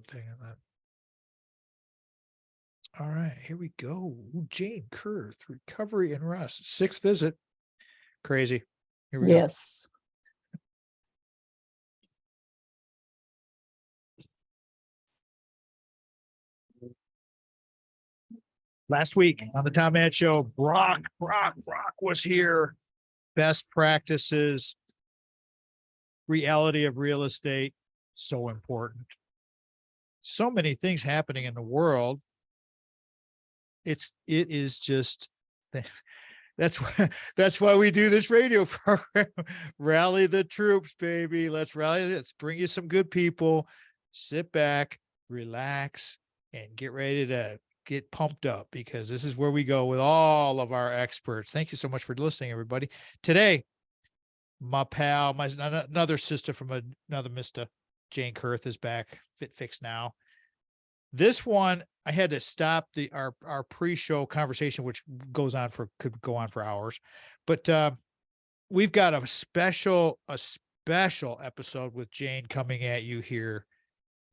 thing on that. All right, here we go. Jane Curth, recovery and rest. 6th visit. Crazy. Here we go. Yes. Last week on the Tom Matt Show, Brock was here. Best practices, reality of real estate, so important. So many things happening in the world. It is just that's why we do this radio program. Rally the troops, baby. Let's rally. Let's bring you some good people. Sit back, relax, and get ready to get pumped up, because this is where we go with all of our experts. Thank you so much for listening, everybody. Today, my pal, another sister from another Mr. Jane Curth is back. FitFixNow. This one, I had to stop our pre-show conversation, which could go on for hours, but we've got a special episode with Jane coming at you here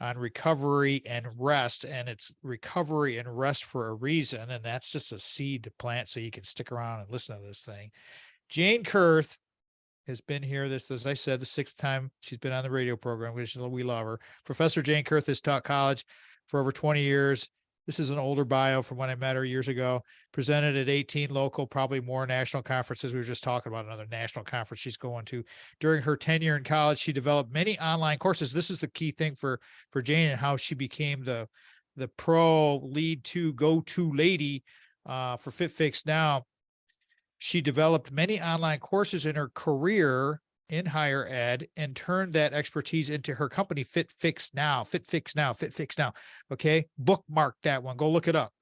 on recovery and rest, and it's recovery and rest for a reason, and that's just a seed to plant so you can stick around and listen to this thing. Jane Curth has been here. This, as I said, the 6th time she's been on the radio program, which we love her. Professor Jane Curth has taught college for over 20 years. This is an older bio from when I met her years ago. Presented at 18 local, probably more national conferences. We were just talking about another national conference she's going to. During her tenure in college, she developed many online courses. This is the key thing for Jane, and how she became the pro lead to go-to lady for FitFixNow. She developed many online courses in her career in higher ed and turned that expertise into her company, FitFixNow. Okay. Bookmark that one. Go look it up.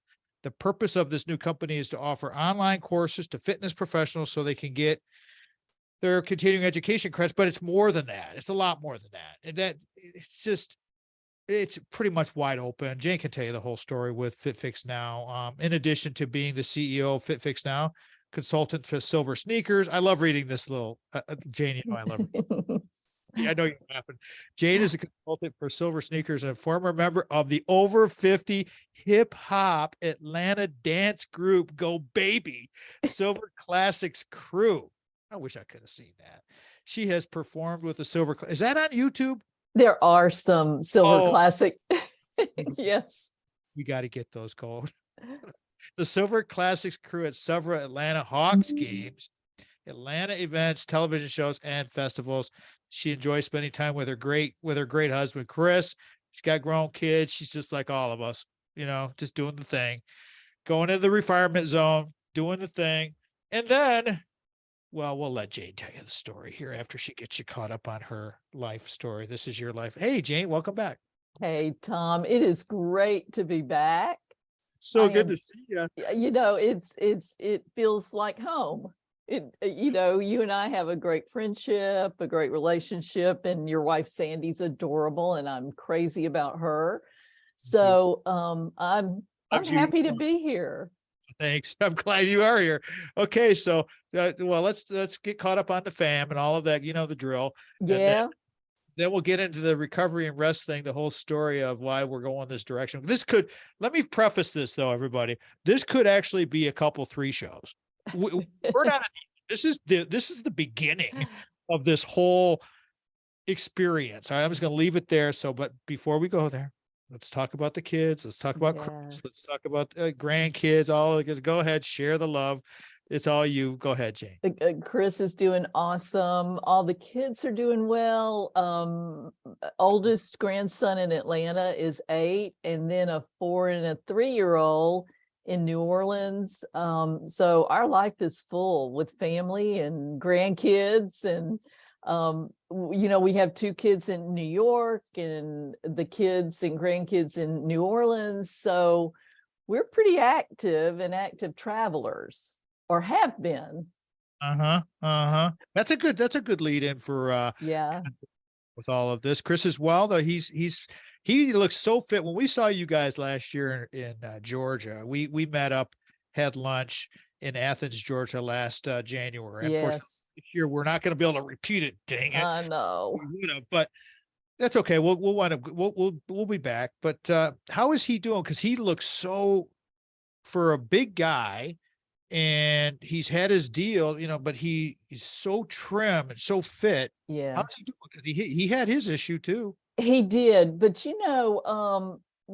The purpose of this new company is to offer online courses to fitness professionals so they can get their continuing education credits, but it's more than that. It's a lot more than that. And it's pretty much wide open. Jane can tell you the whole story with FitFixNow. In addition to being the CEO of FitFixNow, consultant for Silver Sneakers. I love reading this little, Jane, you know I love it. Yeah, I know you're laughing. Jane is a consultant for Silver Sneakers and a former member of the over 50 hip hop Atlanta dance group Go Baby Silver Classics crew. I wish I could have seen that. She has performed with the Silver. Is that on YouTube? There are some Silver Classic. Yes. We got to get those called. The Silver Classics crew at several Atlanta Hawks games, Atlanta events, television shows, and festivals. She enjoys spending time with her great husband, Chris. She's got grown kids. She's just like all of us, just doing the thing, going into the retirement zone, doing the thing. And then, well, we'll let Jane tell you the story here after she gets you caught up on her life story. This is your life. Hey, Jane, welcome back. Hey, Tom, it is great to be back. So good to see you. It feels like home. You and I have a great friendship, a great relationship, and your wife Sandy's adorable, and I'm crazy about her. So I'm happy to be here. Thanks. I'm glad you are here. Okay, so let's get caught up on the fam and all of that. You know the drill. Yeah. Then we'll get into the recovery and rest thing, the whole story of why we're going this direction. Let me preface this though, everybody. This could actually be a couple 3 shows. We're not. This is the beginning of this whole experience. All right, I'm just going to leave it there. But before we go there, let's talk about the kids. Let's talk about Chris. Let's talk about grandkids. All of it. Go ahead, share the love. It's all you. Go ahead, Jane. Chris is doing awesome. All the kids are doing well. Oldest grandson in Atlanta is 8, and then a 4 and a 3-year-old in New Orleans. So our life is full with family and grandkids, and we have 2 kids in New York and the kids and grandkids in New Orleans. So we're pretty active travelers. Or have been. That's a good lead in for with all of this. Chris as well, though he looks so fit. When we saw you guys last year in Georgia, we met up, had lunch in Athens, Georgia last January. Yes. Unfortunately, this year we're not going to be able to repeat it. Dang it! I know. But That's okay. We'll wind up, we'll be back. But how is he doing? Because he looks so, for a big guy, and he's had his deal, but he's so trim and so fit. How's he Yes, doing? Because he had his issue too. he did. But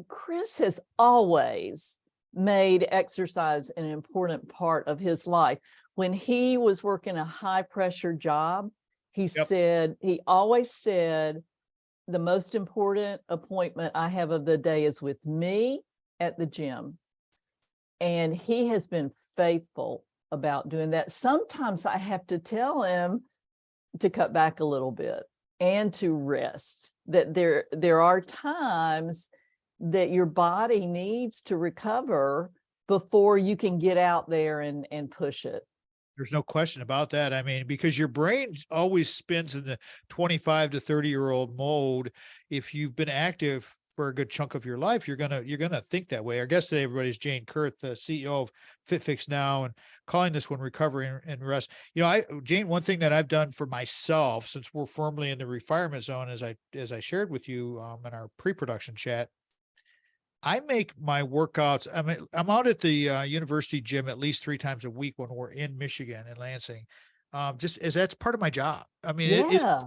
Chris has always made exercise an important part of his life. When he was working a high pressure job, Yep. he always said, the most important appointment I have of the day is with me at the gym. And he has been faithful about doing that. Sometimes I have to tell him to cut back a little bit and to rest, that there are times that your body needs to recover before you can get out there and push it. There's no question about that. I mean, because your brain always spins in the 25 to 30-year-old mode. If you've been active for a good chunk of your life, you're gonna think that way. Our guest today, everybody's Jane Curth, the CEO of FitFixNow, and calling this one recovery and rest. Jane, one thing that I've done for myself, since we're firmly in the retirement zone, as I shared with you in our pre-production chat, I make my workouts. I'm out at the university gym at least 3 times a week when we're in Michigan and Lansing, just as that's part of my job. I mean, Yeah.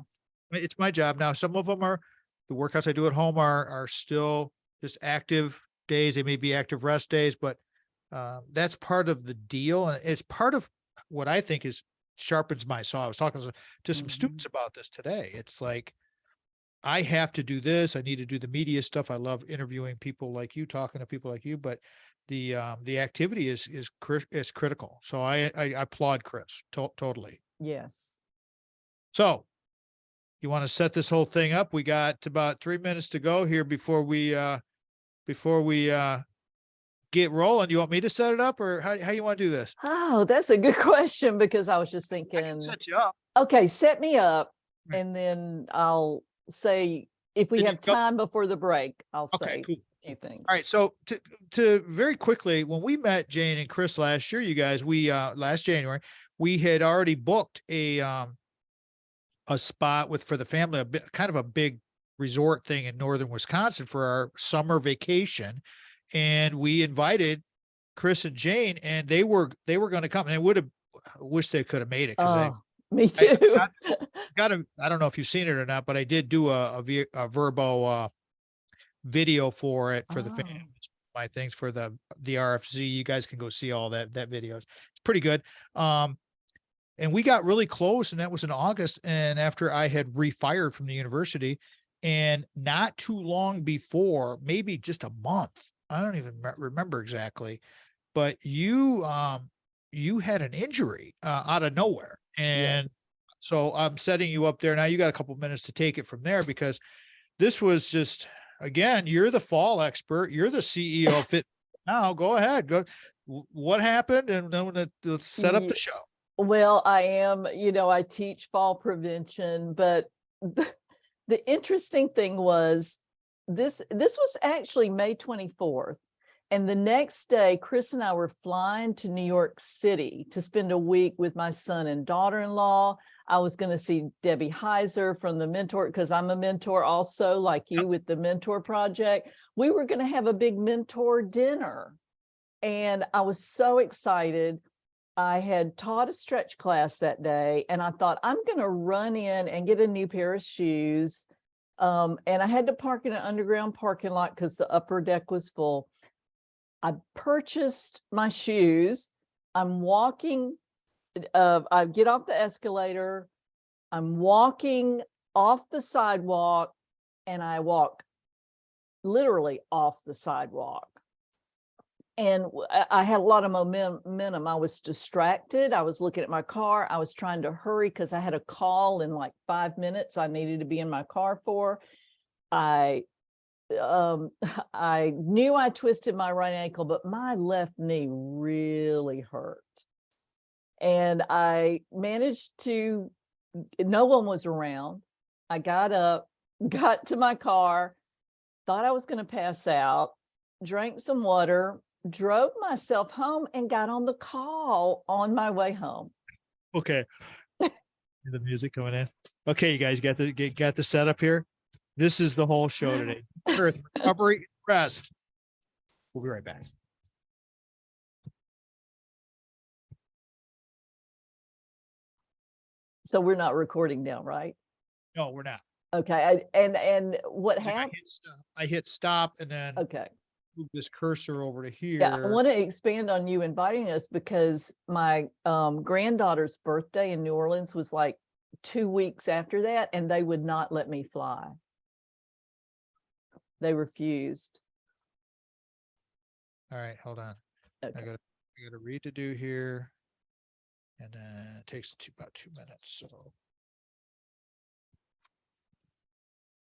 it's my job now. Some of them are the workouts I do at home are still just active days. They may be active rest days, but that's part of the deal, and it's part of what I think is sharpens my saw. I was talking to some students about this today. It's like, I have to do this. I need to do the media stuff. I love interviewing people like you, talking to people like you, but the activity is critical. So I applaud Chris totally. Yes. So you want to set this whole thing up? We got about 3 minutes to go here before we get rolling. You want me to set it up, or how you want to do this? Oh, that's a good question, because I was just I can thinking, set you up. okay, set me up, Right. and then I'll say, if we Then you have go. time before the break, I'll Okay, say cool. a few things. All right. So to very quickly, when we met Jane and Chris last year, you guys, we last January, we had already booked a spot for the family, kind of a big resort thing in northern Wisconsin for our summer vacation. And we invited Chris and Jane, and they were going to come, and wish they could have made it, because Me too. I don't know if you've seen it or not, but I did do a Verbo video for it for the family. My things for the RFZ. You guys can go see all that videos. It's pretty good. And we got really close, and that was in August. And after I had refired from the university, and not too long before, maybe just a month, I don't even remember exactly, but you had an injury out of nowhere. And so I'm setting you up there. Now you got a couple minutes to take it from there, because this was just, again, you're the fall expert. You're the CEO of Fit. Now go ahead. Go. What happened? And then let's set up the show. Well, I am, I teach fall prevention, but the interesting thing was this was actually May 24th. And the next day, Chris and I were flying to New York City to spend a week with my son and daughter-in-law. I was going to see Debbie Heiser from the Mentor, because I'm a mentor also, like you, with the Mentor Project. We were going to have a big mentor dinner. And I was so excited. I had taught a stretch class that day, and I thought, I'm going to run in and get a new pair of shoes. And I had to park in an underground parking lot because the upper deck was full. I purchased my shoes. I'm walking. I get off the escalator. I'm walking off the sidewalk, and I walk literally off the sidewalk. And I had a lot of momentum. I was distracted. I was looking at my car. I was trying to hurry because I had a call in like 5 minutes I needed to be in my car for. I knew I twisted my right ankle, but my left knee really hurt. And I managed to, no one was around. I got up, got to my car, thought I was going to pass out, drank some water, drove myself home, and got on the call on my way home. Okay. The music coming in. Okay, you guys got the setup here. This is the whole show today. Curth, recovery, rest. We'll be right back. So we're not recording now, right? No, we're not. Okay. And what happened? I hit stop and then Okay. move this cursor over to here. Yeah, I want to expand on you inviting us because my granddaughter's birthday in New Orleans was like 2 weeks after that, and they would not let me fly. They refused. All right, hold on. Okay. I got a read to do here, and then it takes about 2 minutes. So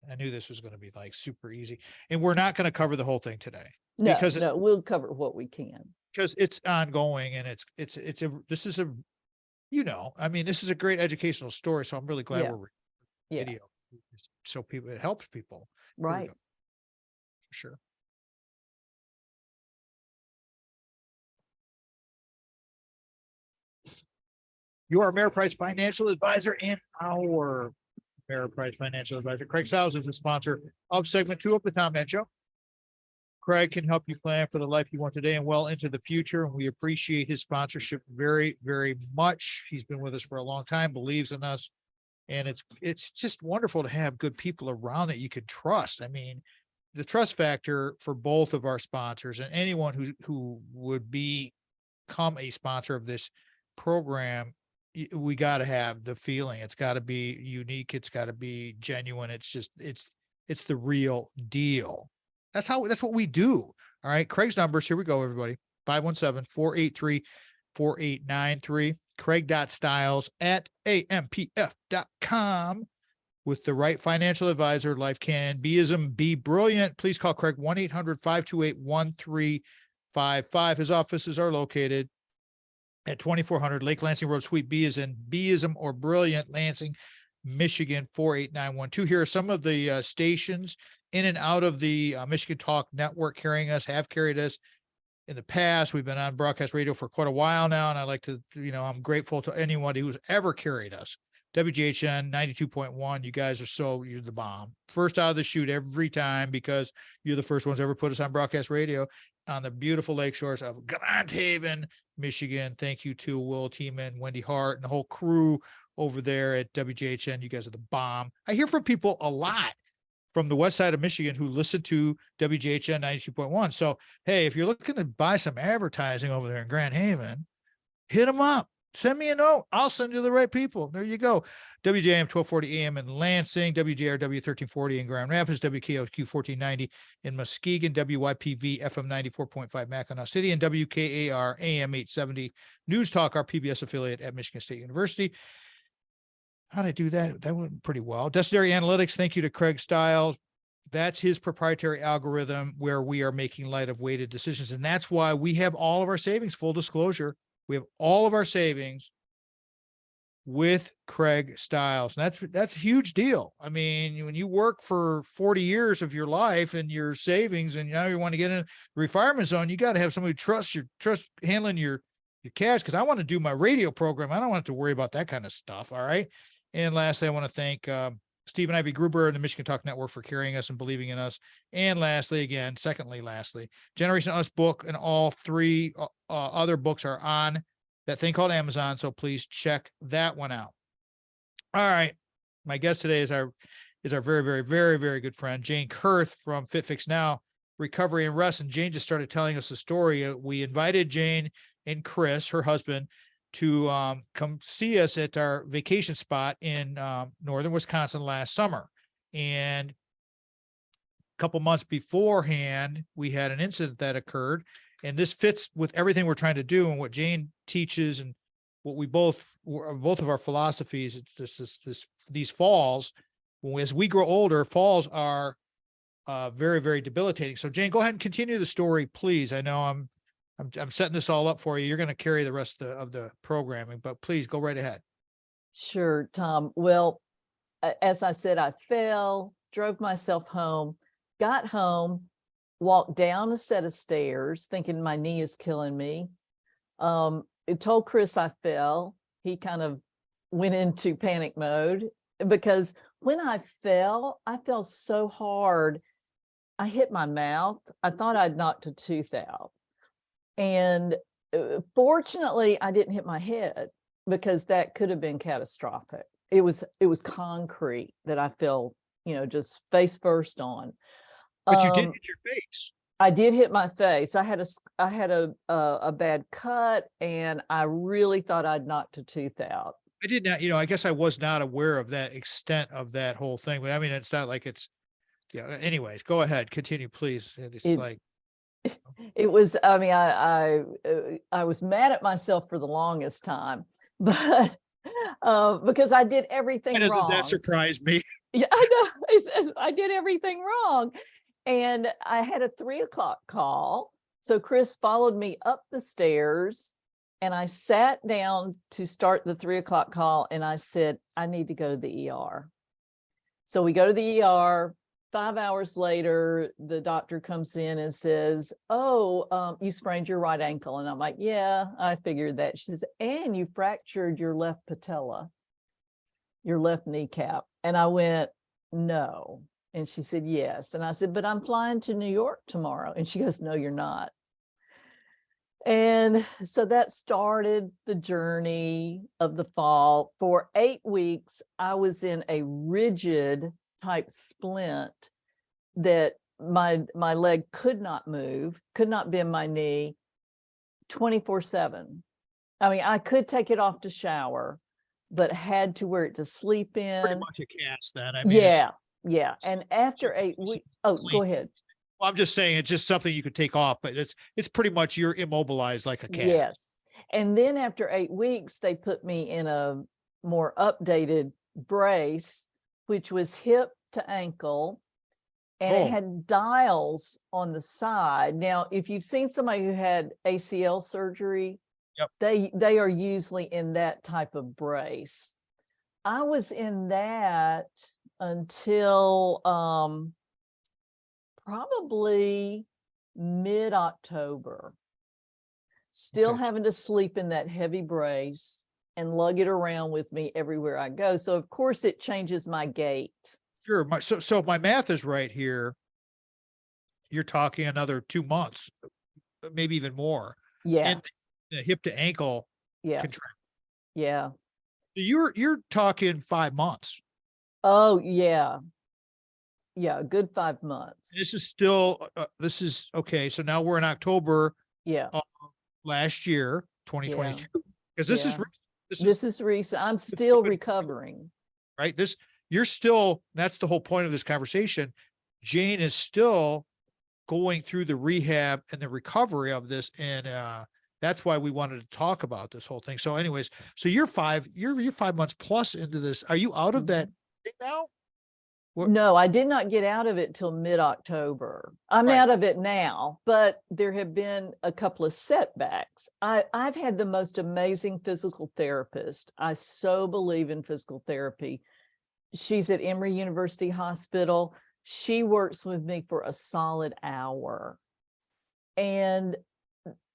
I knew this was going to be like super easy, and we're not going to cover the whole thing today No, because no, we'll cover what we can. because it's ongoing and this is a, you know, I mean, this is a great educational story. So I'm really glad Yeah. we're Yeah. video so people, it helps people. Here we Right. go. For sure. You are Ameriprise Financial Advisor and our Ameriprise Financial Advisor. Craig Stiles is the sponsor of segment 2 of the Tom Matt Show. Craig can help you plan for the life you want today and well into the future. And we appreciate his sponsorship very, very much. He's been with us for a long time, believes in us. And it's just wonderful to have good people around that you can trust. I mean, the trust factor for both of our sponsors and anyone who would become a sponsor of this program, we got to have the feeling. It's got to be unique. It's got to be genuine. It's just, it's the real deal. That's what we do. All right. Craig's numbers. Here we go, everybody. 517-483-4893. Craig.stiles@ampf.com. With the right financial advisor, life can be brilliant. Please call Craig 1-800-528-1355. His offices are located at 2400 Lake Lansing Road, Suite B as in Beism or Brilliant, Lansing, Michigan 48912. Here are some of the stations in and out of the Michigan Talk Network carrying us, have carried us in the past. We've been on broadcast radio for quite a while now, and I like to, you know, I'm grateful to anyone who's ever carried us. WGHN 92.1. You guys you're the bomb. First out of the chute every time because you're the first ones ever put us on broadcast radio on the beautiful lake shores of Grand Haven, Michigan. Thank you to Will Tiemann, Wendy Hart, and the whole crew over there at WGHN. You guys are the bomb. I hear from people a lot from the west side of Michigan who listen to WGHN 92.1. So, hey, if you're looking to buy some advertising over there in Grand Haven, hit them up. Send me a note. I'll send you the right people. There you go. WJM 1240 AM in Lansing, WJRW 1340 in Grand Rapids, WKOQ 1490 in Muskegon, WYPV FM 94.5 Mackinac City, and WKAR AM 870 News Talk, our PBS affiliate at Michigan State University. How did I do that? That went pretty well. Destinary Analytics, thank you to Craig Stiles. That's his proprietary algorithm where we are making light of weighted decisions. And that's why we have all of our savings, full disclosure. We have all of our savings with Craig Stiles. And that's a huge deal. I mean, when you work for 40 years of your life and your savings, and now you want to get in the retirement zone, you got to have somebody trust handling your cash. Cause I want to do my radio program. I don't want to worry about that kind of stuff. All right. And lastly, I want to thank Stephen Ivy Gruber and the Michigan Talk Network for carrying us and believing in us. And lastly, Generation Us book and all 3 other books are on that thing called Amazon. So please check that one out. All right. My guest today is our very, very, very, very good friend, Jane Curth from FitFixNow Recovery and Rest. And Jane just started telling us the story. We invited Jane and Chris, her husband, to come see us at our vacation spot in northern Wisconsin last summer. And a couple months beforehand, we had an incident that occurred. And this fits with everything we're trying to do and what Jane teaches and what we both of our philosophies. It's these falls. As we grow older, falls are very, very debilitating. So Jane, go ahead and continue the story, please. I know I'm setting this all up for you. You're going to carry the rest of the programming, but please go right ahead. Sure, Tom. Well, as I said, I fell, drove myself home, got home, walked down a set of stairs thinking my knee is killing me. It told Chris I fell. He kind of went into panic mode because when I fell so hard. I hit my mouth. I thought I'd knocked a tooth out. And fortunately, I didn't hit my head because that could have been catastrophic. It was concrete that I fell, just face first on. But you did hit your face. I did hit my face. I had a bad cut, and I really thought I'd knocked a tooth out. I did not, I guess I was not aware of that extent of that whole thing. But I mean, it's not like it's, anyways, go ahead, continue, please. It's It- like, It was, I mean, I was mad at myself for the longest time, but because I did everything why doesn't wrong. that surprise me? Yeah, I know. I did everything wrong. And I had a 3:00 call. So Chris followed me up the stairs, and I sat down to start the 3:00 call. And I said, I need to go to the ER. So we go to the ER. 5 hours later, the doctor comes in and says, oh, you sprained your right ankle. And I'm like, yeah, I figured that. She says, and you fractured your left patella, your left kneecap. And I went, no. And she said, yes. And I said, but I'm flying to New York tomorrow. And she goes, no, you're not. And so that started the journey of the fall. For 8 weeks, I was in a rigid type splint that my leg could not move, could not bend my knee 24/7. I mean, I could take it off to shower, but had to wear it to sleep in. Pretty much a cast then. I mean, yeah. And after 8 weeks, oh, go ahead. Well, I'm just saying it's just something you could take off, but it's pretty much you're immobilized like a cat. Yes. And then after 8 weeks, they put me in a more updated brace, which was hip to ankle, and it had dials on the side. Now, if you've seen somebody who had ACL surgery, they are usually in that type of brace. I was in that until probably mid-October, still having to sleep in that heavy brace and lug it around with me everywhere I go. So of course it changes my gait. Sure. So if my math is right here, you're talking another 2 months, maybe even more. Yeah. And the hip to ankle contract. Yeah. You're talking 5 months. Oh yeah. Yeah, a good 5 months. This is still, this is okay. So now we're in October. Yeah. Last year, 2022. Because this is recent. I'm still recovering. Right. You're still, that's the whole point of this conversation. Jane is still going through the rehab and the recovery of this. And that's why we wanted to talk about this whole thing. So anyways, so you're 5 months plus into this. Are you out of that thing now? No, I did not get out of it till mid-October. I'm out of it now, but there have been a couple of setbacks. I've had the most amazing physical therapist. I so believe in physical therapy. She's at Emory University Hospital. She works with me for a solid hour. And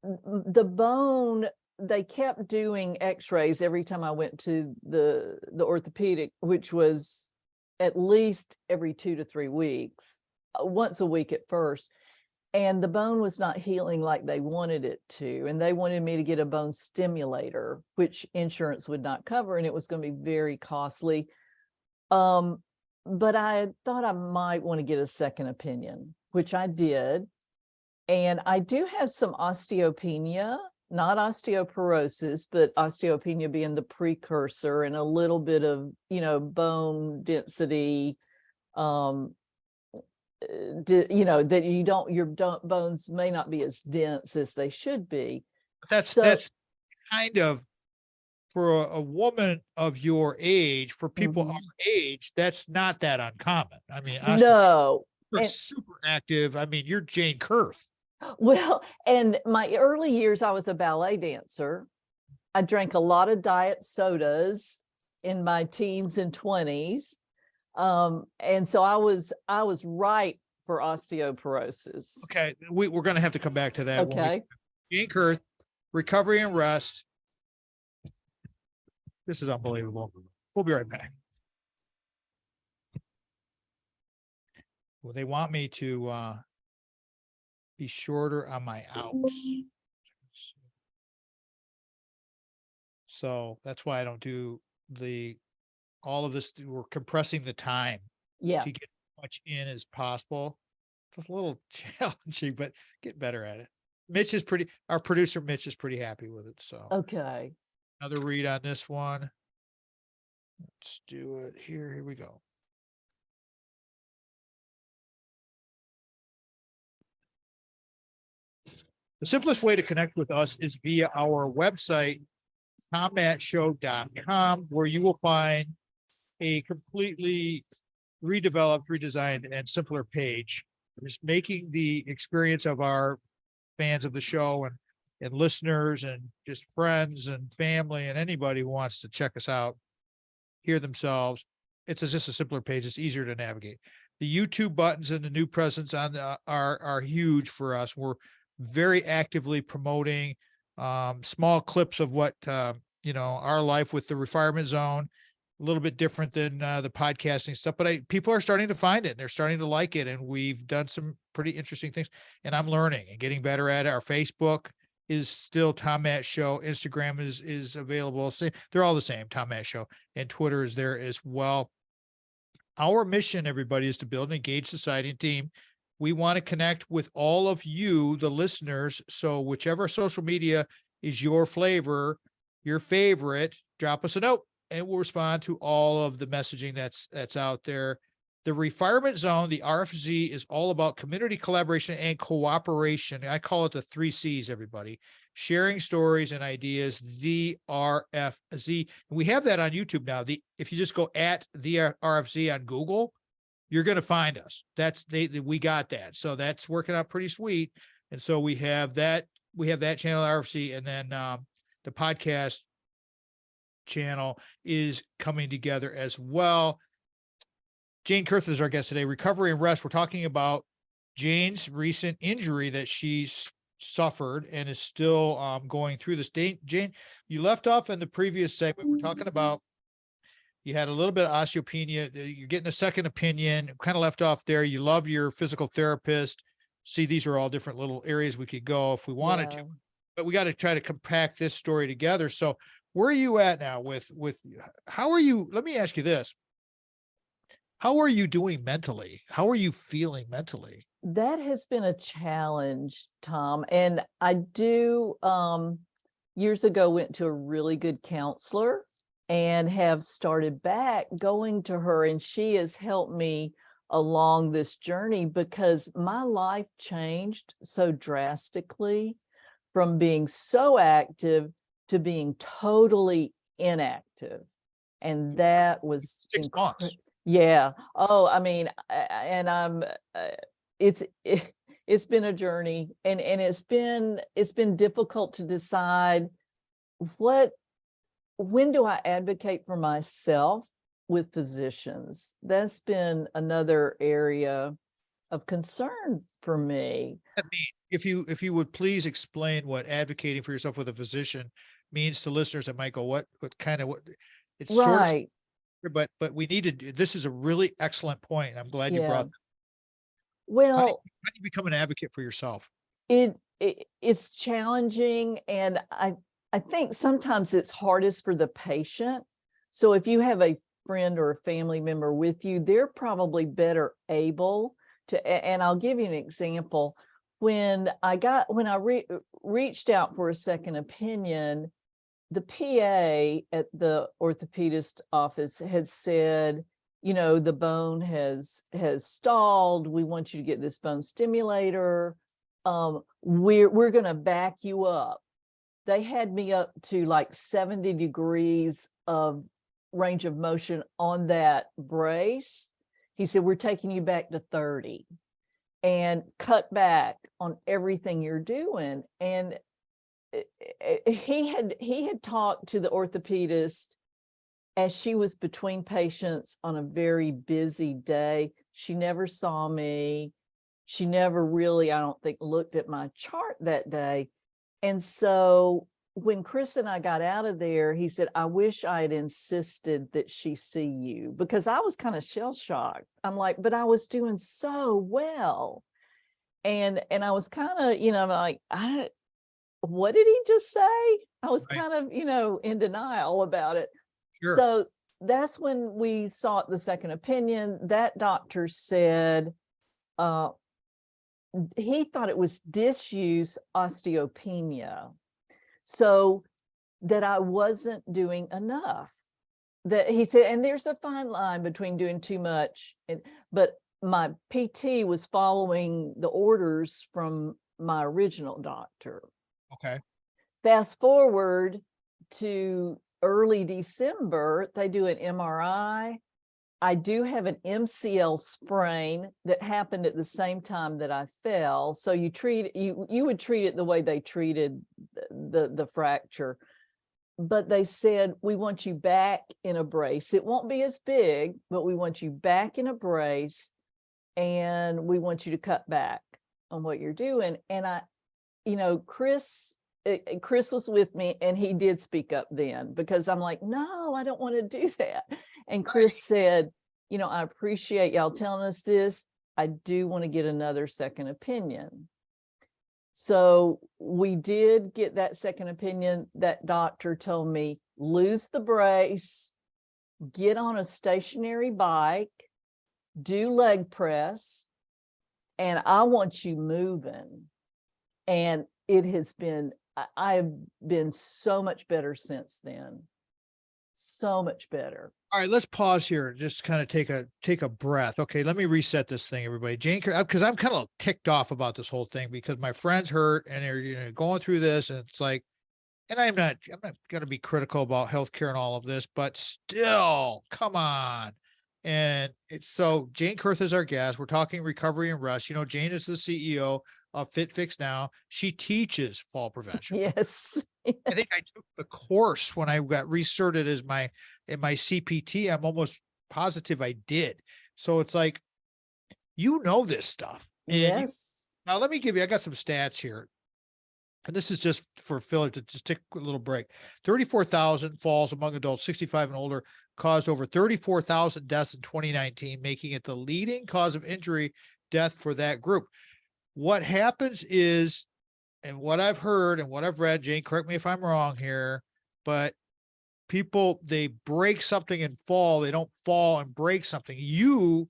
the bone, they kept doing x-rays every time I went to the orthopedic, which was at least every 2 to 3 weeks, once a week at first. And the bone was not healing like they wanted it to. And they wanted me to get a bone stimulator, which insurance would not cover. And it was going to be very costly. But I thought I might want to get a second opinion, which I did. And I do have some osteopenia, not osteoporosis, but osteopenia being the precursor, and a little bit of, bone density, that your bones may not be as dense as they should be. That's kind of, for a woman of your age, for people our age, that's not that uncommon. I mean, no, you're super active. I mean, you're Jane Curth. Well, and my early years, I was a ballet dancer. I drank a lot of diet sodas in my teens and 20s. And so I was right for osteoporosis. Okay. We're going to have to come back to that. Okay. Jane Curth, recovery and rest. This is unbelievable. We'll be right back. well, they want me to be shorter on my outs. So that's why I don't do all of this. We're compressing the time Yeah. to get as much in as possible. It's a little challenging, but get better at it. Our producer Mitch is pretty happy with it. So Okay. another read on this one. Let's do it here. Here we go. The simplest way to connect with us is via our website, tommattshow.com, where you will find a completely redeveloped, redesigned, and simpler page. Just making the experience of our fans of the show and listeners and just friends and family and anybody who wants to check us out, hear themselves. It's just a simpler page. It's easier to navigate. The YouTube buttons and the new presence on are huge for us. We're very actively promoting small clips of what our life with the refinement zone. A little bit different than the podcasting stuff, but people are starting to find it and they're starting to like it. And we've done some pretty interesting things, and I'm learning and getting better at it. Our Facebook is still Tom Matt Show. Instagram is available. They're all the same, Tom Matt Show, and Twitter is there as well. Our mission, everybody, is to build an engaged society and team. We want to connect with all of you, the listeners. So whichever social media is your flavor, your favorite, drop us a note and we'll respond to all of the messaging that's out there. The Refinement Zone, the RFZ, is all about community collaboration and cooperation. I call it the 3 C's, everybody. Sharing stories and ideas, the RFZ. And we have that on YouTube now. If you just go at the RFZ on Google, you're going to find us. We got that. So that's working out pretty sweet. And so we have that channel, RFC, and then the podcast channel is coming together as well. Jane Curth is our guest today. Recovery and rest. We're talking about Jane's recent injury that she's suffered and is still going through this. Jane, you left off in the previous segment. We're talking about you had a little bit of osteopenia. You're getting a second opinion. Kind of left off there. You love your physical therapist. See, these are all different little areas we could go if we wanted to, but we got to try to compact this story together. So where are you at now with how are you? Let me ask you this. How are you doing mentally? How are you feeling mentally? That has been a challenge, Tom. And I years ago went to a really good counselor and have started back going to her. And she has helped me along this journey because my life changed so drastically from being so active to being totally inactive. And that was 6 months. Yeah. Oh, I mean, and it's been a journey, and it's been difficult to decide when do I advocate for myself with physicians. That's been another area of concern for me. I mean, if you would please explain what advocating for yourself with a physician means to listeners that might go, what it's Right. but we need to do, this is a really excellent point. I'm glad you Yeah. brought that. How do Well, you become an advocate for yourself? it's challenging, and I think sometimes it's hardest for the patient. So if you have a friend or a family member with you, they're probably better able to, and I'll give you an example. When I reached out for a second opinion, the PA at the orthopedist office had said, the bone has stalled. We want you to get this bone stimulator. We're going to back you up. They had me up to like 70 degrees of range of motion on that brace. He said, we're taking you back to 30 and cut back on everything you're doing. And he had talked to the orthopedist as she was between patients on a very busy day. She never saw me. She never really, I don't think, looked at my chart that day. And so when Chris and I got out of there, he said, I wish I had insisted that she see you, because I was kind of shell shocked. I'm like, but I was doing so well. And I was kind of, like, what did he just say? I was Right. kind of, in denial about it. Sure. So that's when we sought the second opinion. That doctor said, he thought it was disuse osteopenia. So that I wasn't doing enough. That he said, and there's a fine line between doing too much, but my PT was following the orders from my original doctor. Okay. Fast forward to early December, they do an MRI. I do have an MCL sprain that happened at the same time that I fell. So you would treat it the way they treated the fracture. But they said, we want you back in a brace. It won't be as big, but we want you back in a brace, and we want you to cut back on what you're doing. And Chris was with me, and he did speak up then, because I'm like, no, I don't want to do that. And Chris said, I appreciate y'all telling us this. I do want to get another second opinion. So we did get that second opinion. That doctor told me, lose the brace, get on a stationary bike, do leg press, and I want you moving. And it has been, I've been so much better since then. So much better. All right, let's pause here and just kind of take a breath. Okay, let me reset this thing, everybody. Jane, because I'm kind of ticked off about this whole thing, because my friends hurt and they're going through this, and it's like, and I'm not going to be critical about healthcare and all of this, but still, come on. And it's so Jane Curth is our guest. We're talking recovery and rest. Jane is the CEO of FitFixNow. She teaches fall prevention. Yes. I think I took the course when I got recerted as my CPT. I'm almost positive I did. So it's like, this stuff. And Yes. now let me give you, I got some stats here. And this is just for Philip to just take a little break. 34,000 falls among adults 65 and older caused over 34,000 deaths in 2019, making it the leading cause of injury death for that group. What happens is, and what I've heard and what I've read, Jane, correct me if I'm wrong here, but people, they break something and fall. They don't fall and break something. You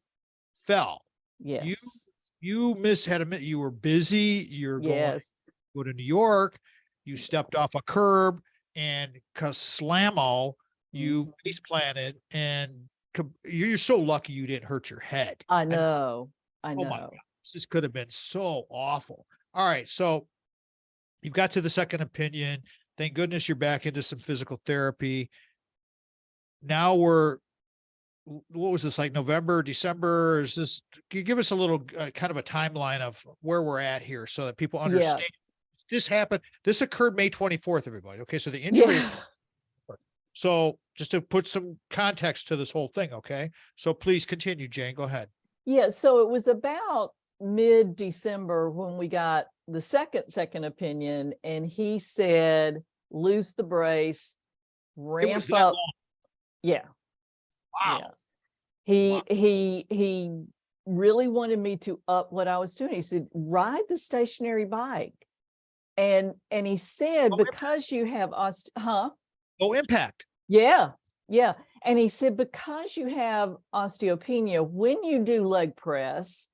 fell. Yes. You you were busy. You're going go to New York. You stepped off a curb, and slammo, you face planted, and you're so lucky you didn't hurt your head. I know. Oh my God, this could have been so awful. All right, so you've got to the second opinion. Thank goodness you're back into some physical therapy. Now what was this, like November, December? Can you give us a little kind of a timeline of where we're at here so that people understand? This happened. This occurred May 24th, everybody. Okay. So the injury. So just to put some context to this whole thing. Okay. So please continue, Jane. Go ahead. Yeah. So it was about mid-December when we got the second opinion, and he said, lose the brace, ramp up. Long. Yeah. Wow. Yeah. He really wanted me to up what I was doing. He said, ride the stationary bike. And he said, because you have no impact. Yeah. Yeah. And he said, because you have osteopenia, when you do leg press,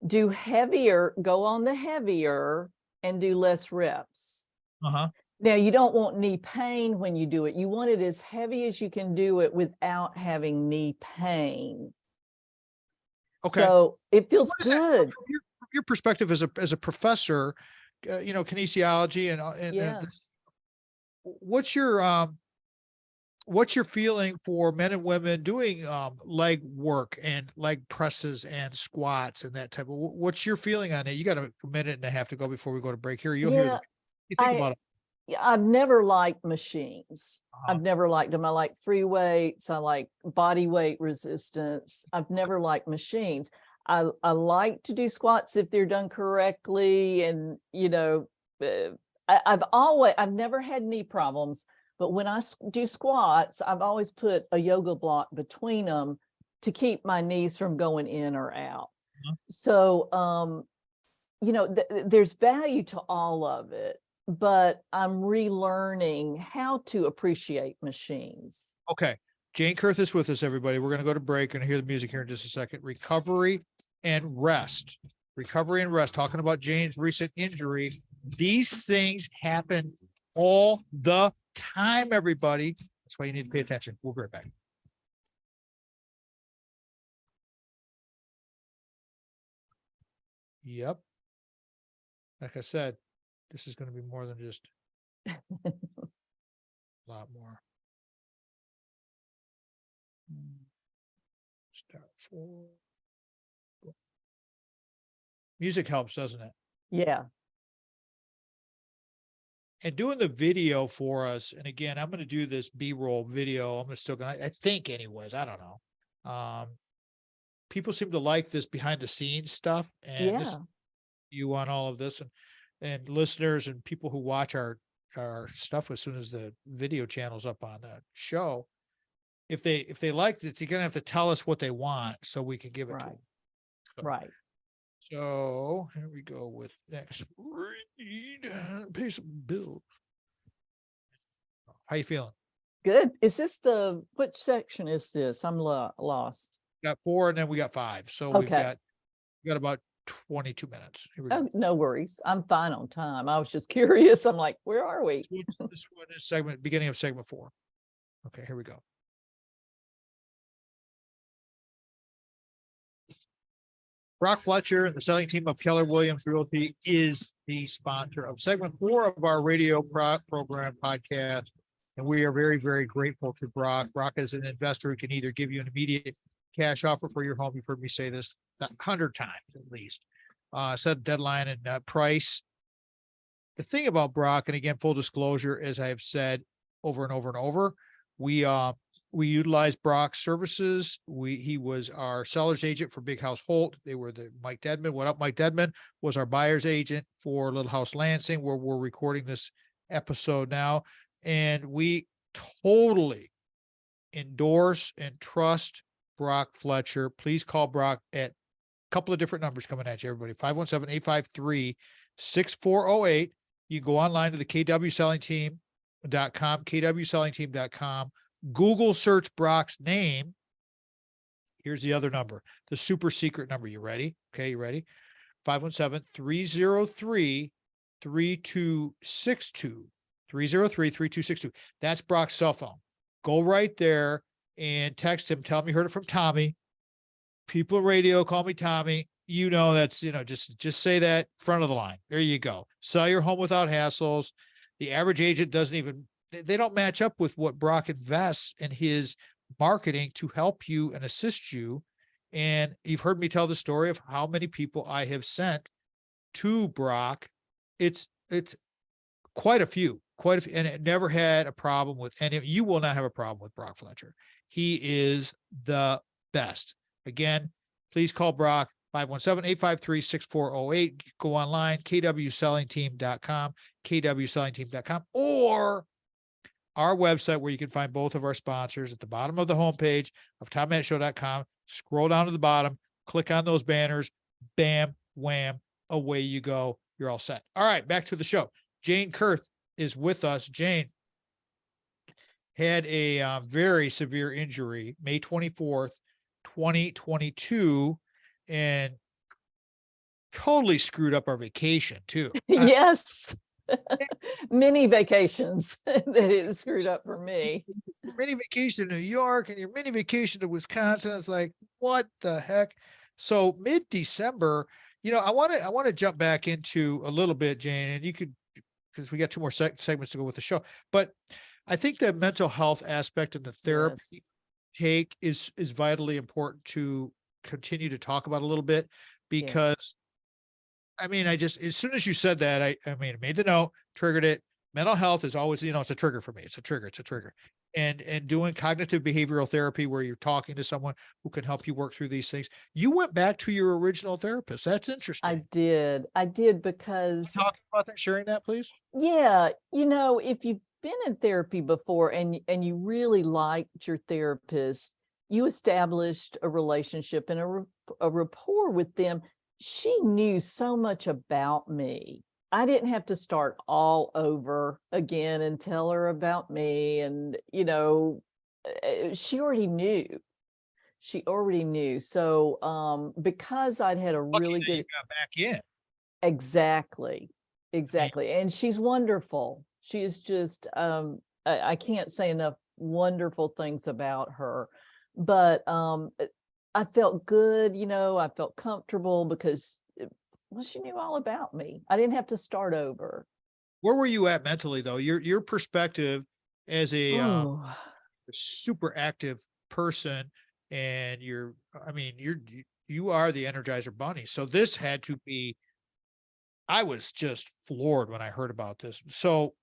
do heavier, go on the heavier, and do less reps. Now, you don't want knee pain when you do it. You want it as heavy as you can do it without having knee pain. Okay. So it feels good. From your perspective as a professor, kinesiology and what's your feeling for men and women doing leg work and leg presses and squats and that type of, what's your feeling on it? You got a minute and a half to go before we go to break here. You'll hear you think about it. I've never liked machines. I've never liked them. I like free weights. I like body weight resistance. I've never liked machines. I like to do squats if they're done correctly, and I've never had knee problems, but when I do squats, I've always put a yoga block between them to keep my knees from going in or out. So, you know, there's value to all of it, but I'm relearning how to appreciate machines. Okay. Jane Curth is with us, everybody. We're going to go to break and hear the music here in just a second. Recovery and rest. Recovery and rest. Talking about Jane's recent injury. These things happen all the time, everybody. That's why you need to pay attention. We'll be right back. Yep. Like I said, this is going to be more than just a lot more. Start 4. Music helps, doesn't it? Yeah. And doing the video for us. And again, I'm going to do this B-roll video. I'm still going to, I think anyways, I don't know. People seem to like this behind the scenes stuff. And this, you want all of this, and listeners and people who watch our stuff as soon as the video channel's up on the show, if they like it, you're going to have to tell us what they want so we can give it to them. So, Right. So here we go with next read, pay some bills. How you feeling? Good. Is this which section is this? I'm lost. Got 4 and then we got 5. So we got about 22 minutes. Here we go. No worries. I'm fine on time. I was just curious. I'm like, where are we? This one is beginning of segment 4. Okay, here we go. Brock Fletcher and the selling team of Keller Williams Realty is the sponsor of segment 4 of our radio program podcast. And we are very, very grateful to Brock. Brock is an investor who can either give you an immediate cash offer for your home. You've heard me say this 100 times at least. Set deadline and price. The thing about Brock, and again, full disclosure, as I have said over and over and over, we utilize Brock's services. He was our seller's agent for Big House Holt. They were the Mike Dedman. What up, Mike Dedman was our buyer's agent for Little House Lansing, where we're recording this episode now. And we totally endorse and trust Brock Fletcher. Please call Brock at a couple of different numbers coming at you, everybody. 517-853-6408. You go online to the kwsellingteam.com, kwsellingteam.com. Google search Brock's name. Here's the other number, the super secret number. You ready? Okay, you ready? 517-303-3262. 303-3262. That's Brock's cell phone. Go right there and text him. Tell him you heard it from Tommy. People in radio call me Tommy. You know, that's, just say that front of the line. There you go. Sell your home without hassles. The average agent they don't match up with what Brock invests in his marketing to help you and assist you. And you've heard me tell the story of how many people I have sent to Brock. It's quite a few, and it never had a problem with, and you will not have a problem with Brock Fletcher. He is the best. Again, please call Brock, 517-853-6408. Go online, kwsellingteam.com, kwsellingteam.com, or our website, where you can find both of our sponsors at the bottom of the homepage of tommattshow.com. Scroll down to the bottom, click on those banners, bam, wham, away you go. You're all set. All right, back to the show. Jane Curth is with us. Jane had a very severe injury, May 24th, 2022, and totally screwed up our vacation too. Yes. Many vacations that it screwed up for me. Your mini vacation to New York and your mini vacation to Wisconsin. It's like, what the heck? So mid-December, I want to jump back into a little bit, Jane, and you could, because we got 2 more segments to go with the show. But I think the mental health aspect and the therapy take is vitally important to continue to talk about a little bit, because I mean, as soon as you said that, I made the note, triggered it, mental health is always, it's a trigger for me. It's a trigger. And doing cognitive behavioral therapy where you're talking to someone who can help you work through these things. You went back to your original therapist. That's interesting. I did because, Talking about that, sharing that, please. yeah, if you've been in therapy before and you really liked your therapist, you established a relationship and a rapport with them. She knew so much about me. I didn't have to start all over again and tell her about me. And, she already knew. She already knew. So because I'd had a Lucky really that you good, got back in. exactly, I mean, exactly. And she's wonderful. She is just I can't say enough wonderful things about her. But I felt good, I felt comfortable because well, she knew all about me. I didn't have to start over. where were you at mentally though? Your perspective as a Oh, super active person, and you are the Energizer Bunny. So this had to be. I was just floored when I heard about this. So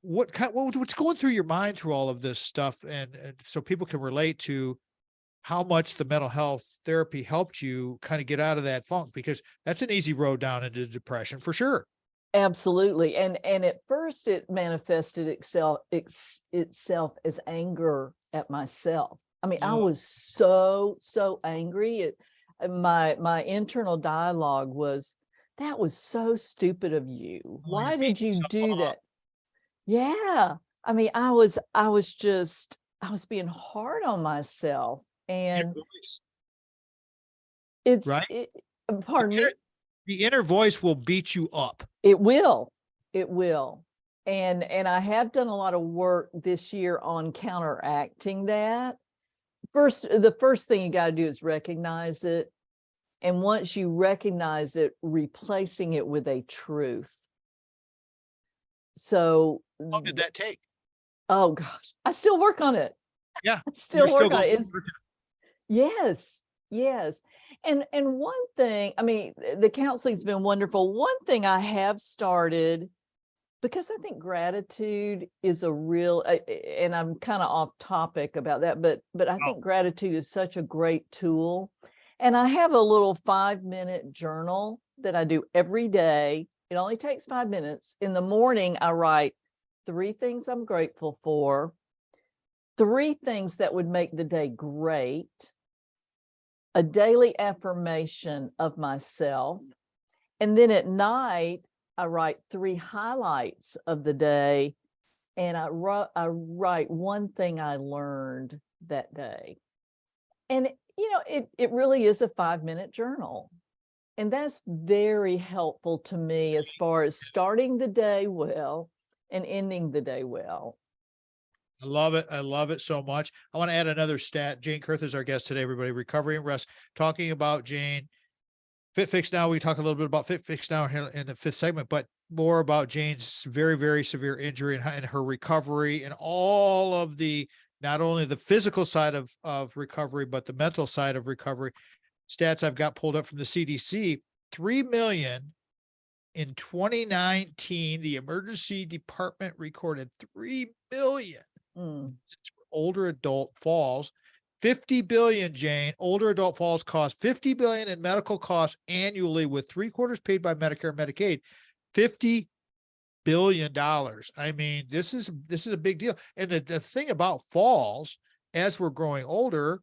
what's going through your mind through all of this stuff, and so people can relate to how much the mental health therapy helped you kind of get out of that funk, because that's an easy road down into depression for sure. absolutely. And at first it manifested itself as anger at myself. I mean, I Oh, was so angry. My internal dialogue was, that was so stupid of you. you're Why beating did you yourself do up. that? Yeah. I mean, I was being hard on myself. Inner And voice, it's right? it, The pardon me. the inner voice will beat you up. It will. It will. And I have done a lot of work this year on counteracting that. The first thing you got to do is recognize it. And once you recognize it, replacing it with a truth. So, How long did that take? oh gosh, I still work on it. Yeah, I you're still still work on going. it. Yes, yes. And one thing, I mean, the counseling's been wonderful. One thing I have started, because I think gratitude is a real, and I'm kind of off topic about that, but I Oh, think gratitude is such a great tool. And I have a little 5-minute journal that I do every day. It only takes 5 minutes. In the morning, I write 3 things I'm grateful for, 3 things that would make the day great, a daily affirmation of myself, and then at night, I write 3 highlights of the day, and I write one thing I learned that day. And it really is a 5-minute journal. And that's very helpful to me as far as starting the day well and ending the day well. I love it. I love it so much. I want to add another stat. Jane Curth is our guest today, everybody. Recovery and rest. Talking about Jane. FitFixNow. We talk a little bit about FitFixNow in the fifth segment, but more about Jane's very, very severe injury and her recovery, and all of the, not only the physical side of recovery, but the mental side of recovery. Stats I've got pulled up from the CDC: 3 million in 2019. The emergency department recorded 3 million Mm. older adult falls. 50 billion, Jane, older adult falls cost 50 billion in medical costs annually, with 3/4 paid by Medicare and Medicaid. 50 billion dollars. I mean, this is a big deal. And the thing about falls, as we're growing older,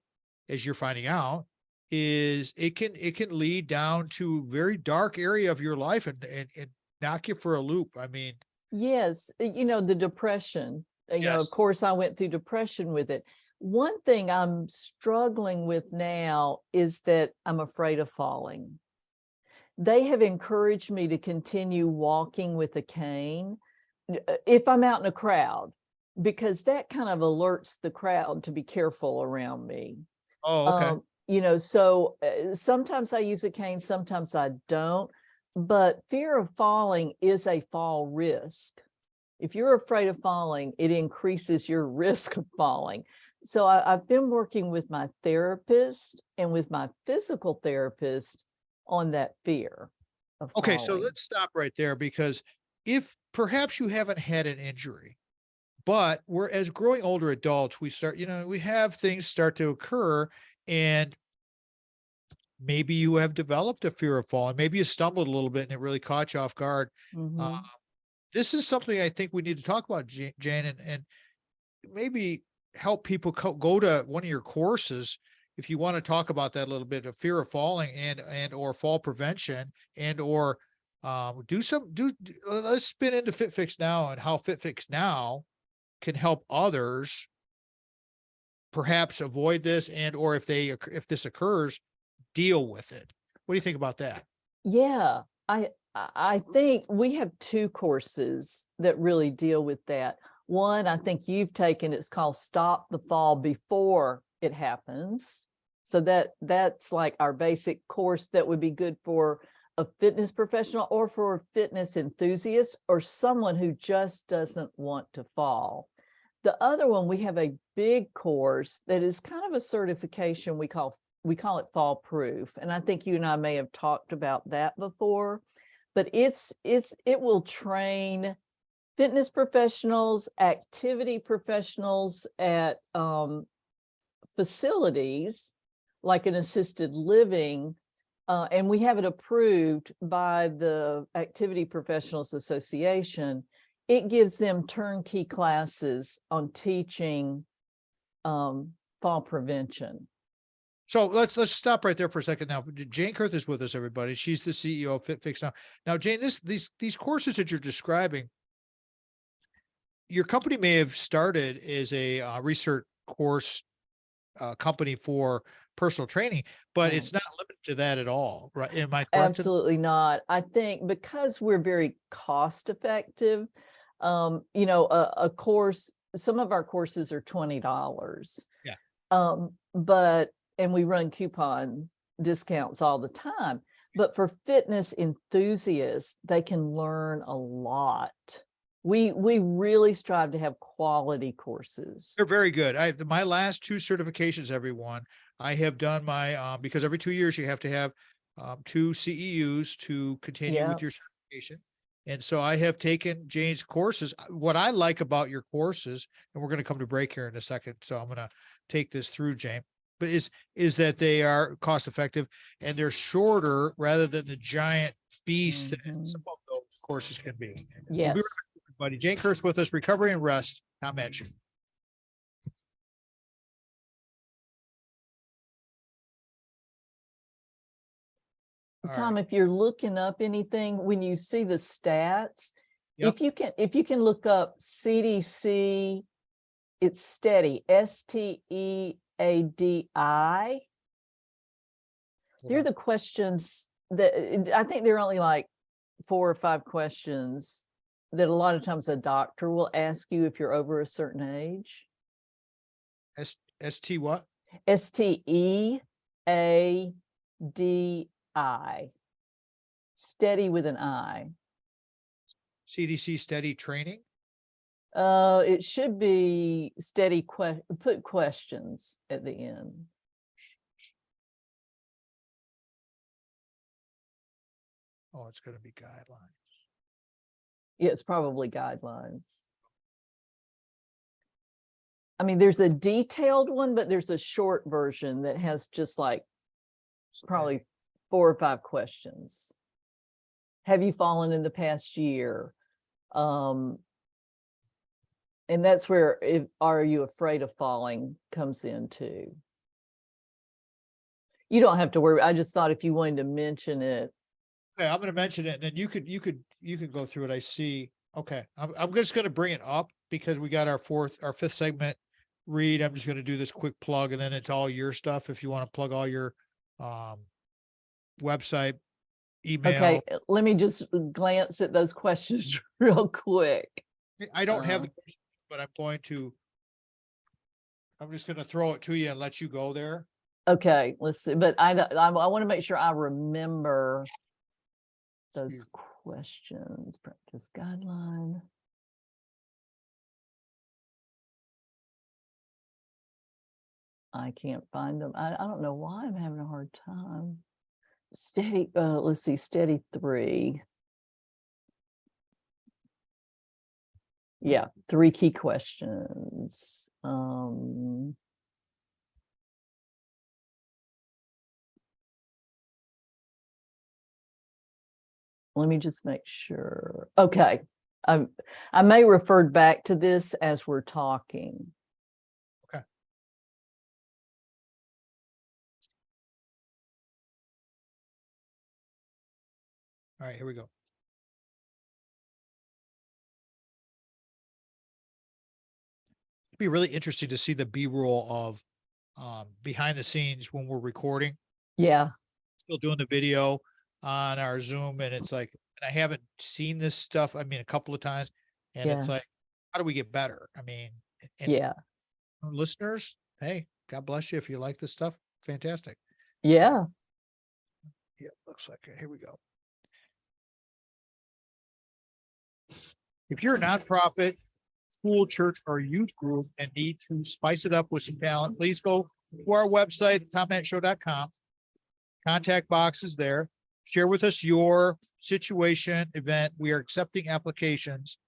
as you're finding out, is it can lead down to very dark area of your life, and knock you for a loop. I mean, Yes, the depression, of yes. course, I went through depression with it. One thing I'm struggling with now is that I'm afraid of falling. They have encouraged me to continue walking with a cane if I'm out in a crowd, because that kind of alerts the crowd to be careful around me. Oh, okay. So sometimes I use a cane, sometimes I don't. But fear of falling is a fall risk. If you're afraid of falling, it increases your risk of falling. So I've been working with my therapist and with my physical therapist on that fear of Okay, so falling. let's stop right there, because if perhaps you haven't had an injury, but we're as growing older adults, we start, we have things start to occur, and maybe you have developed a fear of falling. Maybe you stumbled a little bit and it really caught you off guard. Uh, Mhm. this is something I think we need to talk about, Jane, and maybe help people go to one of your courses if you want to talk about that a little bit of fear of falling and or fall prevention and or let's spin into FitFixNow and how FitFixNow can help others perhaps avoid this and or if this occurs, deal with it. What do you think about that? Yeah, I think we have two courses that really deal with that. One, I think you've taken, it's called Stop the Fall Before It Happens. So that's like our basic course that would be good for a fitness professional or for a fitness enthusiast or someone who just doesn't want to fall. The other one, we have a big course that is kind of a certification we call it Fall Proof. And I think you and I may have talked about that before, but it will train fitness professionals, activity professionals at facilities like an assisted living. And we have it approved by the Activity Professionals Association. It gives them turnkey classes on teaching fall prevention. So let's stop right there for a second. Now, Jane Curth is with us, everybody. She's the CEO of FitFixNow. Now, Jane, these courses that you're describing, your company may have started as a research course company for personal training, but it's not limited to that at all, right? Am I correct? Absolutely not. I think because we're very cost effective, a course, some of our courses are $20. Yeah. And we run coupon discounts all the time. But for fitness enthusiasts, they can learn a lot. We really strive to have quality courses. They're very good. My last two certifications, everyone, I have done my because every 2 years you have to have 2 CEUs to continue with your certification. And so I have taken Jane's courses. What I like about your courses, and we're going to come to break here in a second, so I'm going to take this through, Jane, but is that they are cost effective and they're shorter rather than the giant beast that some of those courses can be. Yes. We'll be right back, everybody. Jane Curth with us, Recovery and Rest. Tommat Show. Tom, if you're looking up anything, when you see the stats, Yep. if you can look up CDC, it's STEADI, STEADI. They're the questions that I think there are only like 4 or 5 questions that a lot of times a doctor will ask you if you're over a certain age. ST what? STEADI. STEADI with an I. CDC STEADI training? It should be STEADI put questions at the end. Oh, it's going to be guidelines. Yeah, it's probably guidelines. I mean, there's a detailed one, but there's a short version that has just like probably 4 or 5 questions. Have you fallen in the past year? And that's where are you afraid of falling comes in too. You don't have to worry. I just thought if you wanted to mention it. Okay, I'm going to mention it, and then you could go through it. I see. Okay, I'm just going to bring it up because we got our 5th segment read. I'm just going to do this quick plug, and then it's all your stuff. If you want to plug all your website, email. Okay, let me just glance at those questions real quick. I don't have the question, but I'm just going to throw it to you and let you go there. Okay, let's see. But I want to make sure I remember those questions. Practice guideline. I can't find them. I don't know why I'm having a hard time. STEADI, let's see, STEADI 3. Yeah, 3 key questions. Let me just make sure. Okay. I may refer back to this as we're talking. Okay. All right, here we go. It'd be really interesting to see the B-roll of behind the scenes when we're recording. Yeah. Still doing the video on our Zoom, and it's like, and I haven't seen this stuff. I mean, a couple of times, and it's Yeah. like, how do we get better? I mean, and Yeah. listeners, hey, God bless you if you like this stuff. Fantastic. Yeah. Yeah, looks like it. Here we go. If you're a nonprofit, school, church, or youth group and need to spice it up with some talent, please go to our website, tommattshow.com. Contact box is there. Share with us your situation, event. We are accepting applications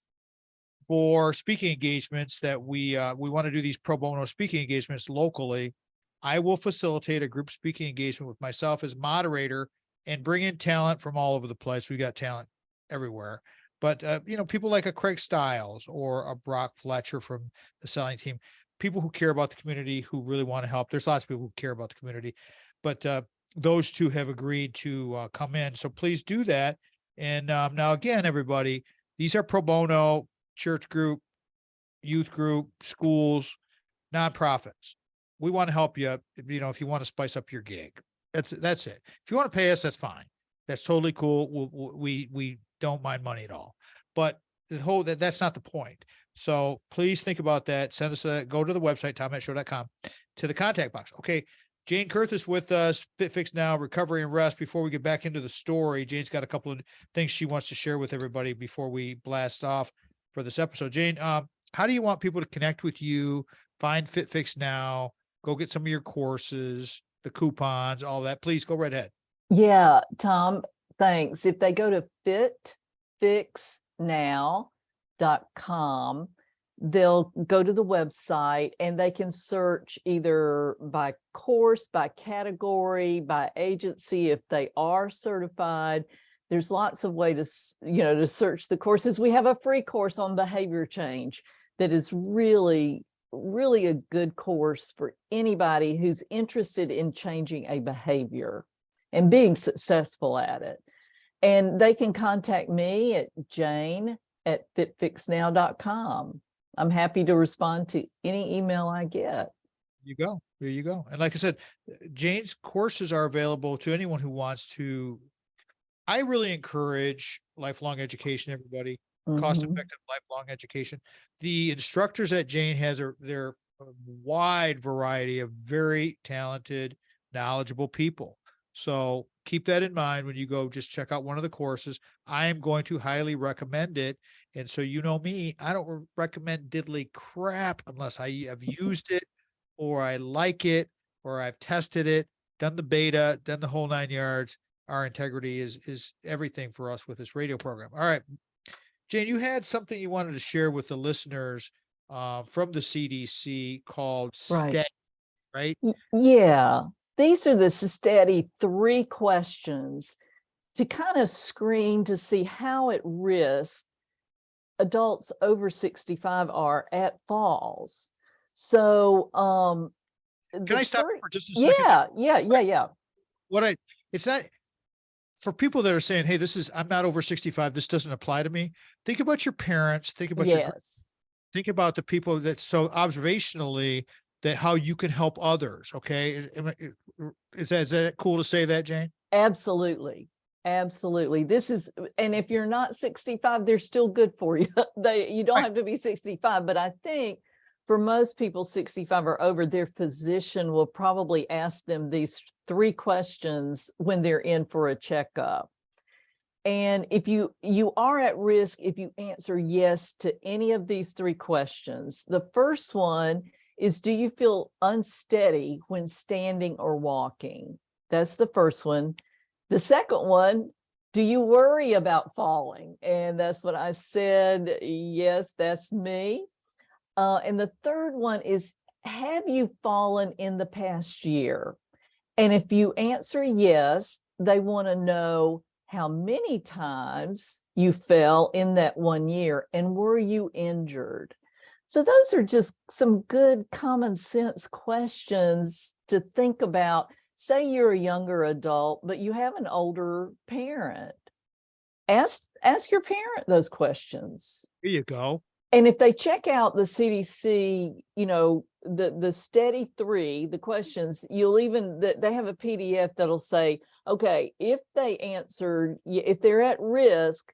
for speaking engagements that we want to do these pro bono speaking engagements locally. I will facilitate a group speaking engagement with myself as moderator and bring in talent from all over the place. We got talent everywhere. But people like a Craig Stiles or a Brock Fletcher from the selling team, people who care about the community, who really want to help. There's lots of people who care about the community, but those two have agreed to come in. So please do that. And now again, everybody, these are pro bono, church group, youth group, schools, nonprofits. We want to help you, if you want to spice up your gig. That's it. If you want to pay us, that's fine. That's totally cool. We don't mind money at all. But that's not the point. So please think about that. Send us go to the website, tommattshow.com, to the contact box. Okay. Jane Curth is with us, FitFixNow, recovery and rest. Before we get back into the story, Jane's got a couple of things she wants to share with everybody before we blast off for this episode. Jane, how do you want people to connect with you, find FitFixNow, go get some of your courses, the coupons, all that? Please go right ahead. Yeah, Tom, thanks. If they go to FitFixNow.com, they'll go to the website and they can search either by course, by category, by agency, if they are certified. There's lots of ways to search the courses. We have a free course on behavior change that is really, really a good course for anybody who's interested in changing a behavior and being successful at it. And they can contact me at jane@fitfixnow.com. I'm happy to respond to any email I get. There you go. And like I said, Jane's courses are available to anyone who wants to. I really encourage lifelong education, everybody, cost-effective lifelong education. The instructors that Jane has they're a wide variety of very talented, knowledgeable people. So keep that in mind when you go just check out one of the courses. I am going to highly recommend it. And so, me, I don't recommend diddly crap unless I have used it or I like it or I've tested it, done the beta, done the whole 9 yards. Our integrity is everything for us with this radio program. All right, Jane, you had something you wanted to share with the listeners from the CDC called STEADI, right? Yeah. These are the STEADI 3 questions to kind of screen to see how at risk adults over 65 are at falls. So can I stop for just a second? Yeah. It's not for people that are saying, hey, I'm not over 65, this doesn't apply to me. Think about your parents, think about think about the people that, so observationally, that how you can help others. Okay. Is that cool to say that, Jane? Absolutely. And if you're not 65, they're still good for you. You don't have to be 65, but I think for most people 65 or over, their physician will probably ask them these 3 questions when they're in for a checkup. And if you are at risk, if you answer yes to any of these 3 questions, the first one is, do you feel unsteady when standing or walking? That's the first one. The second one, Do you worry about falling? And that's what I said. Yes, that's me. And the third one is, have you fallen in the past year? And if you answer yes, they want to know how many times you fell in that 1 year and were you injured? So those are just some good common sense questions to think about. Say you're a younger adult, but you have an older parent. Ask your parent those questions. Here you go. And if they check out the CDC, the STEADI 3, the questions, they have a PDF that'll say, okay, if they answered, if they're at risk,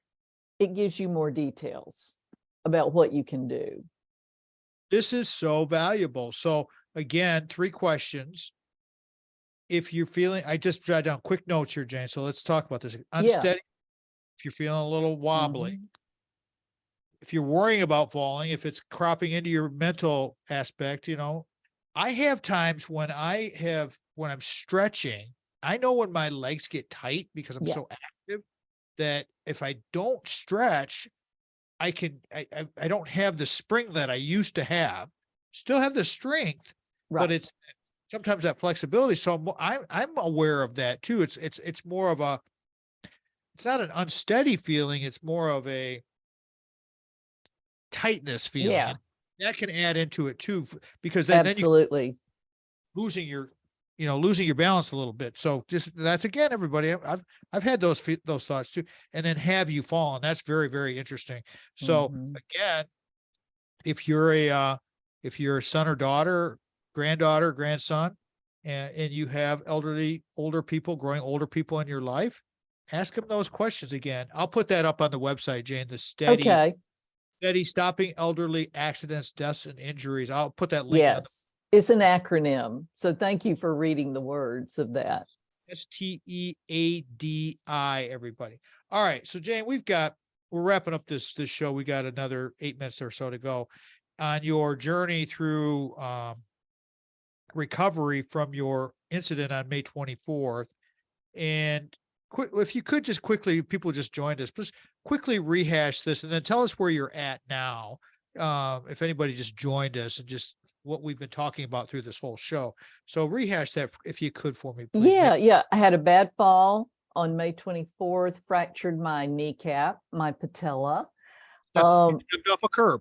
it gives you more details about what you can do. This is so valuable. So again, 3 questions. If you're feeling, I just jot down quick notes here, Jane. So let's talk about this. Unsteady. If you're feeling a little wobbly. Mhm. If you're worrying about falling, if it's cropping into your mental aspect, I have times when I'm stretching, I know when my legs get tight because I'm Yeah. so active that if I don't stretch, I don't have the spring that I used to have, still have the strength, Right. but it's sometimes that flexibility. So I'm aware of that too. It's more of it's not an unsteady feeling. It's more of a tightness feeling. Yeah. And that can add into it too, because then you Absolutely. losing your balance a little bit. So that's again, everybody, I've had those thoughts too. And then have you fallen? That's very, very interesting. So Mhm. again, if you're a son or daughter, granddaughter, grandson, and you have older people in your life, ask them those questions again. I'll put that up on the website, Jane, the Okay. STEADI Stopping Elderly Accidents, Deaths, and Injuries. I'll put that link on the Yes. It's an acronym. So thank you for reading the words of that. STEADI, everybody. All right. So Jane, we're wrapping up this show. We got another 8 minutes or so to go on your journey through recovery from your incident on May 24th. And if you could just quickly, people just joined us, just quickly rehash this and then tell us where you're at now. If anybody just joined us, and just what we've been talking about through this whole show. So rehash that if you could for me, please. Yeah. I had a bad fall on May 24th, fractured my kneecap, my patella. You stepped off a curb.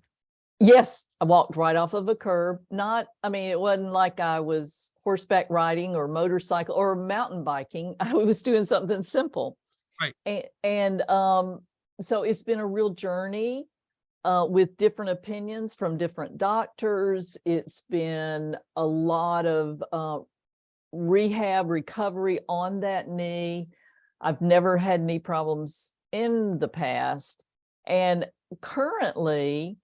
Yes, I walked right off of a curb. It wasn't like I was horseback riding or motorcycle or mountain biking. I was doing something simple. Right. And so it's been a real journey with different opinions from different doctors. It's been a lot of rehab, recovery on that knee. I've never had knee problems in the past. And currently,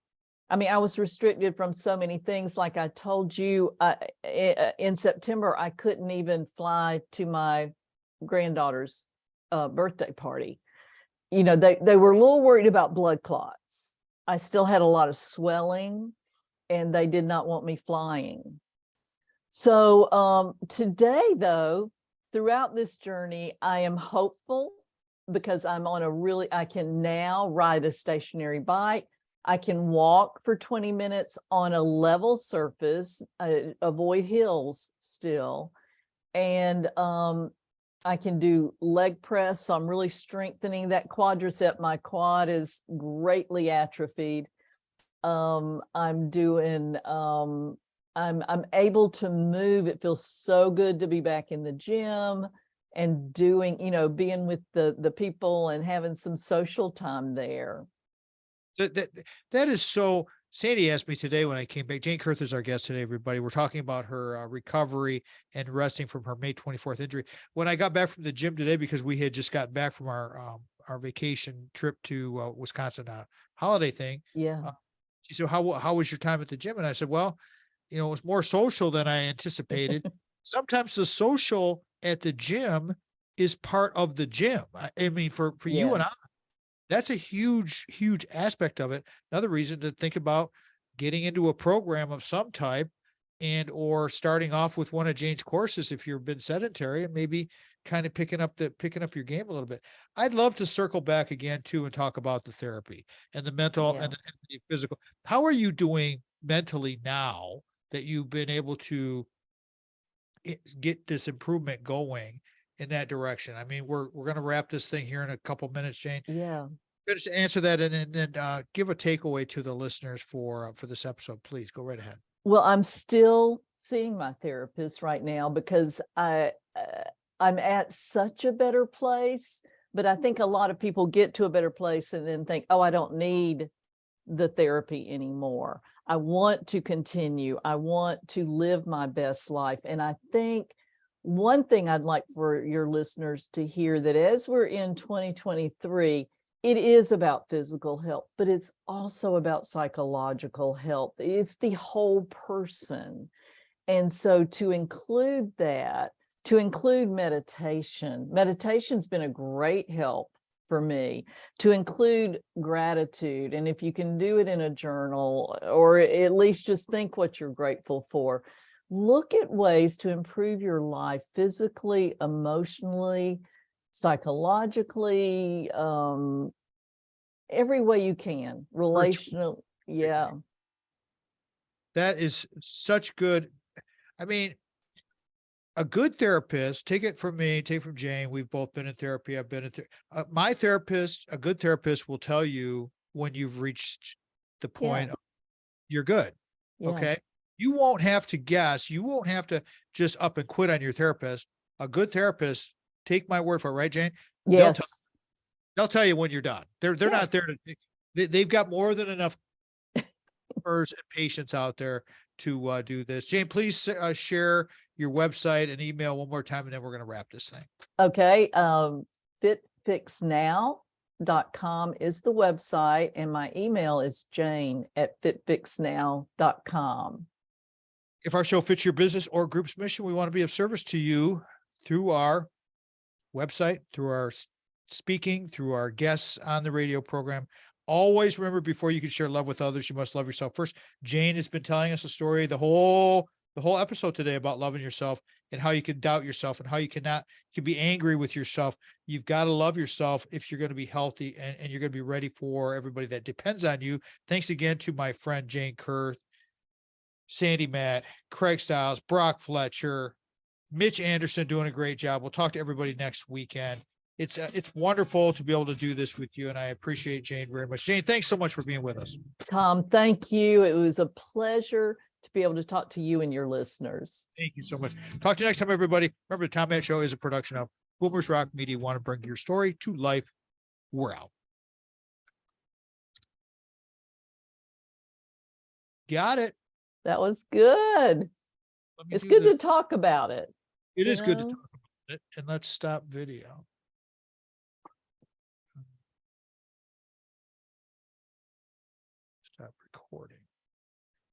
I was restricted from so many things. Like I told you, in September, I couldn't even fly to my granddaughter's birthday party. They were a little worried about blood clots. I still had a lot of swelling, and they did not want me flying. So today, though, throughout this journey, I am hopeful because I can now ride a stationary bike. I can walk for 20 minutes on a level surface, avoid hills still. And I can do leg press. So I'm really strengthening that quadricep. My quad is greatly atrophied. I'm able to move. It feels so good to be back in the gym and doing, being with the people and having some social time there. That is so. Sandy asked me today when I came back. Jane Curth is our guest today, everybody. We're talking about her recovery and resting from her May 24th injury. When I got back from the gym today, because we had just gotten back from our vacation trip to Wisconsin holiday thing. Yeah. She said, how was your time at the gym? And I said, well, it was more social than I anticipated. Sometimes the social at the gym is part of the gym. I mean, for you and I, Yes. that's a huge, huge aspect of it. Another reason to think about getting into a program of some type and or starting off with one of Jane's courses if you've been sedentary, and maybe kind of picking up your game a little bit. I'd love to circle back again too and talk about the therapy and the mental and the physical. How are you doing mentally now that you've been able to get this improvement going in that direction? I mean, we're going to wrap this thing here in a couple minutes, Jane. Yeah. Finish answer that and then give a takeaway to the listeners for this episode. Please go right ahead. Well, I'm still seeing my therapist right now because I'm at such a better place, but I think a lot of people get to a better place and then think, oh, I don't need the therapy anymore. I want to continue. I want to live my best life. And I think one thing I'd like for your listeners to hear, that as we're in 2023, it is about physical health, but it's also about psychological health. It's the whole person. And so to include that, to include meditation's been a great help for me, to include gratitude. And if you can do it in a journal, or at least just think what you're grateful for, look at ways to improve your life physically, emotionally, psychologically, every way you can, relational. Yeah. That is such good. I mean, a good therapist, take it from me, take it from Jane. We've both been in therapy. I've been in my therapist. A good therapist will tell you when you've reached the point of you're good. Yeah. Okay. You won't have to guess. You won't have to just up and quit on your therapist. A good therapist, take my word for it, right, Jane? Yes. They'll tell you when you're done. They're not there to, they've got more than enough and patients out there to do this. Jane, please share your website and email one more time, and then we're going to wrap this thing. Okay. FitFixNow.com is the website, and my email is jane@fitfixnow.com. If our show fits your business or group's mission, we want to be of service to you through our website, through our speaking, through our guests on the radio program. Always remember, before you can share love with others, you must love yourself first. Jane has been telling us a story the whole episode today about loving yourself and how you can doubt yourself and how you can be angry with yourself. You've got to love yourself if you're going to be healthy and you're going to be ready for everybody that depends on you. Thanks again to my friend Jane Curth, Sandy Matt, Craig Stiles, Brock Fletcher, Mitch Anderson doing a great job. We'll talk to everybody next weekend. It's wonderful to be able to do this with you, and I appreciate Jane very much. Jane, thanks so much for being with us. Tom, thank you. It was a pleasure to be able to talk to you and your listeners. Thank you so much. Talk to you next time, everybody. Remember, the Tom Matt Show is a production of Boomers Rock Media. Want to bring your story to life. We're out. Got it. That was good. It's good to talk about it. It is good to talk about it. And let's stop video.